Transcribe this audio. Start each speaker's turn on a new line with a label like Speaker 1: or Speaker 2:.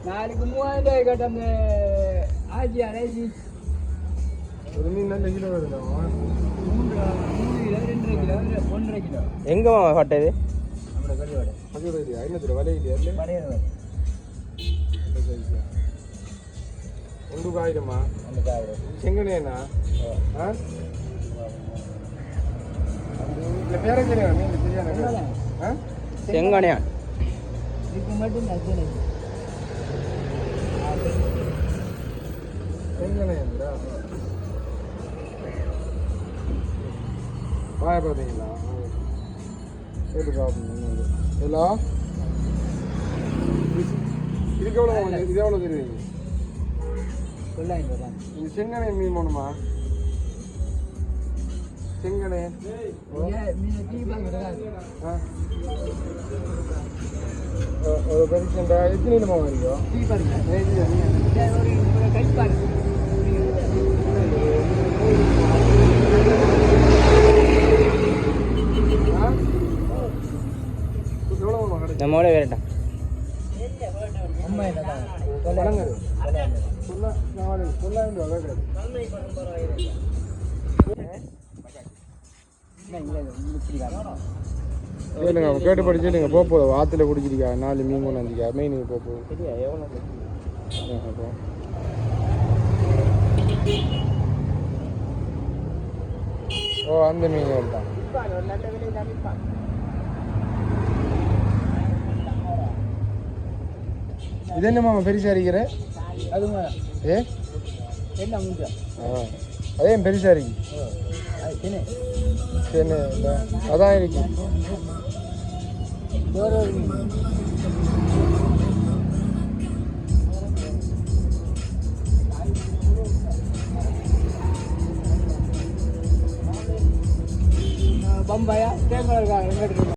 Speaker 1: நாளைக்கு 3000 கேட்ட அந்த ஆஜி அரைச்சி
Speaker 2: ஒரு மீன் நல்ல கிலோ வருதா?
Speaker 1: 3 கிலோ 2 கிலோ 1.5 கிலோ.
Speaker 3: எங்க மாமா கட்டது?
Speaker 1: நம்ம கடியோட.
Speaker 2: அது இல்லையா? ஐநூறு வலை இல்லையா?
Speaker 1: வரையற.
Speaker 2: ஒன்று காயிரமா?
Speaker 1: அந்த காயிர.
Speaker 2: செங்கனேனா? ஆ? இந்த பேரை தெரியா? மீன் தெரியாதா? ஆ?
Speaker 3: செங்கனியா.
Speaker 1: இதுக்கு மட்டும் நச்சனை.
Speaker 2: செங்கனேன்றா. வாய பாத்தீங்களா? கேட்டு பாப்போம். ஹலோ. இதுக்கு எவ்வளோ இது எவ்வளோ தெரியுங்க?
Speaker 1: சொல்லாங்க.
Speaker 2: இந்த செங்கனே மீன் வேணுமா? செங்கனே
Speaker 1: மீன் டீ பாக்குறா.
Speaker 2: ஒரு பெருசா எத்தனை நம்ம வரைக்கும்
Speaker 1: டீ பாருங்க. ஒரு கை பாருங்க.
Speaker 3: நம்மளோட வேறட்டா
Speaker 1: அம்மா என்னடா
Speaker 2: சொல்லுங்க சொல்ல நான் சொல்ல வேண்டிய வகை கேளுங்க கேட்டு படிச்சுடுங்க போகுது ஆற்றுல குடிச்சிருக்கா 4 மீன் கொண்டாந்துக்கா மீனுக்கு போகுது ஓ அந்த மீன் தான் இது என்ன மாமா பெருசா இருக்கிற
Speaker 1: அதுங்க
Speaker 2: ஏ
Speaker 1: என்ன முஞ்சா
Speaker 2: அதே பெருசா இருக்கு
Speaker 1: சரி
Speaker 2: சரி அதான் இருக்கு
Speaker 1: பம்பாயா தேங்காய்